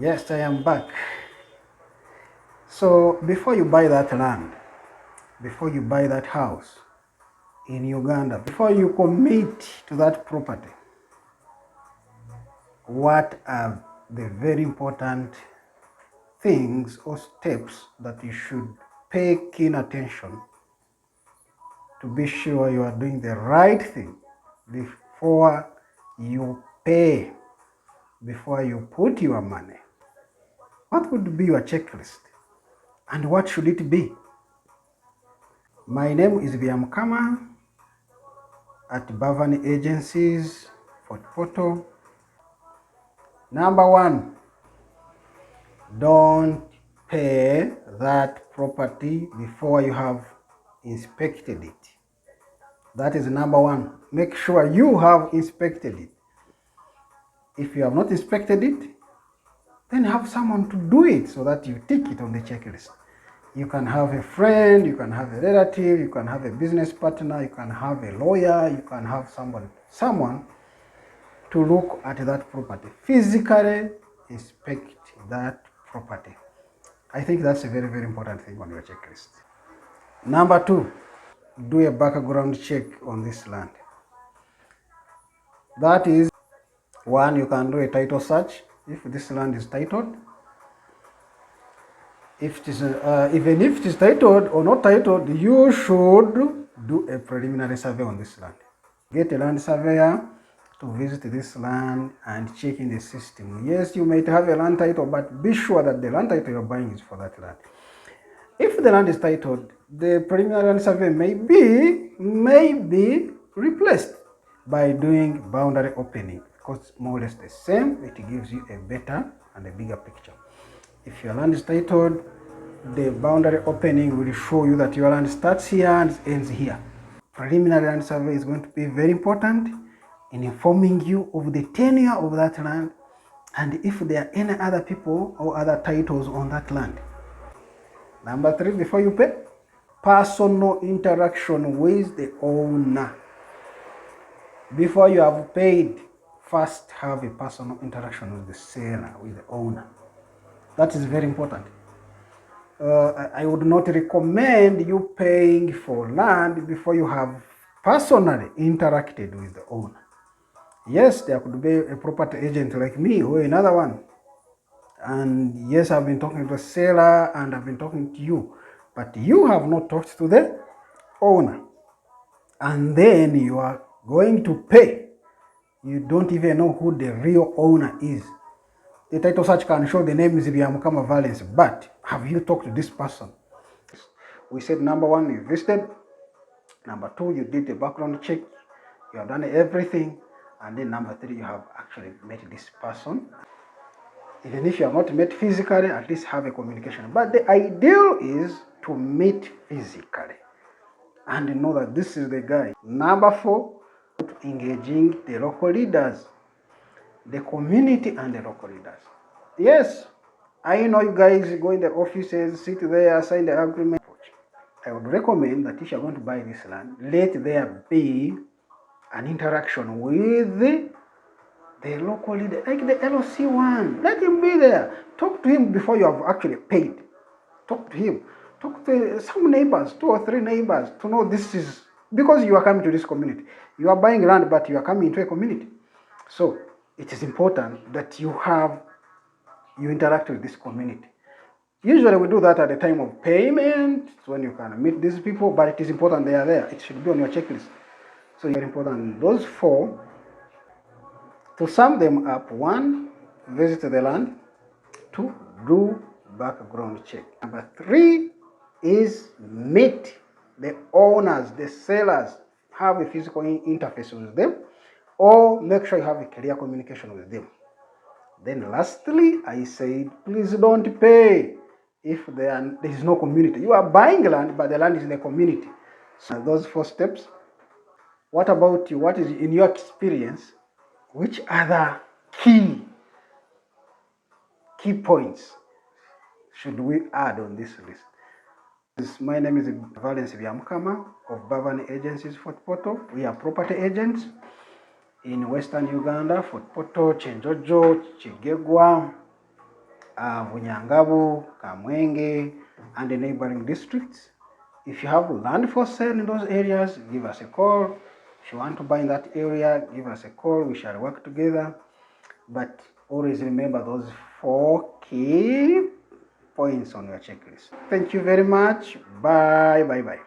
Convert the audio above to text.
Yes, I am back. So before you buy that land, before you buy that house in Uganda, before you commit to that property, what are the very important things or steps that you should pay keen attention to be sure you are doing the right thing before you pay, before you put your money? What would be your checklist and what should it be? My name is Byamukama at Bavan Agencies, Fort Portal. Number one, don't pay that property before you have inspected it. That is number one. Make sure you have inspected it. If you have not inspected it, then have someone to do it so that you tick it on the checklist. You can have a friend, you can have a relative, you can have a business partner, you can have a lawyer, you can have someone to look at that property, physically inspect that property. I think that's a very, very important thing on your checklist. Number two, do a background check on this land. That is, one, you can do a title search if this land is titled. If it is, even if it is titled or not titled, you should do a preliminary survey on this land. Get a land surveyor to visit this land and check in the system. Yes, you might have a land title, but be sure that the land title you're buying is for that land. If the land is titled, the preliminary land survey may be replaced by doing boundary opening, because it's more or less the same. It gives you a better and a bigger picture. If your land is titled, the boundary opening will show you that your land starts here and ends here. Preliminary land survey is going to be very important in informing you of the tenure of that land and if there are any other people or other titles on that land. Number three, before you pay, personal interaction with the owner. Before you have paid, first have a personal interaction with the seller, with the owner. That is very important. I would not recommend you paying for land before you have personally interacted with the owner. Yes, there could be a property agent like me or another one. And yes, I've been talking to the seller and I've been talking to you, but you have not talked to the owner. And then you are going to pay. You don't even know who the real owner is. The title search can show the name is Byamukama Valence, but have you talked to this person? We said number one, you visited. Number two, you did a background check. You have done everything. And then number three, you have actually met this person. Even if you have not met physically, at least have a communication. But the ideal is to meet physically and know that this is the guy. Number four, engaging the local leaders, the community and the local leaders. Yes, I know you guys go in the offices, sit there, sign the agreement. I would recommend that if you're going to buy this land, let there be an interaction with the local leader, like the LOC one. Let him be there. Talk to him before you have actually paid. Talk to him. Talk to some neighbors, 2 or 3 neighbors, to know this is, because you are coming to this community. You are buying land, but you are coming into a community. So it is important that you interact with this community. Usually we do that at the time of payment, when you can meet these people, but it is important they are there. It should be on your checklist. So it's very important. Those four, to sum them up: one, visit the land; two, do background check; number three is meet the owners, the sellers, have a physical interface with them, or make sure you have a clear communication with them. Then lastly, I said, please don't pay if there is no community. You are buying land, but the land is in the community. So those 4 steps. What about you? What is, in your experience, which other key points should we add on this list? My name is Valence Byamukama of Bavan Agencies, Fort Portal. We are property agents in Western Uganda, Fort Portal, Chenjojo, Chigegwa, Bunyangabu, Kamwenge, and the neighboring districts. If you have land for sale in those areas, give us a call. If you want to buy in that area, give us a call. We shall work together. But always remember those 4 key points on your checklist. Thank you very much. Bye.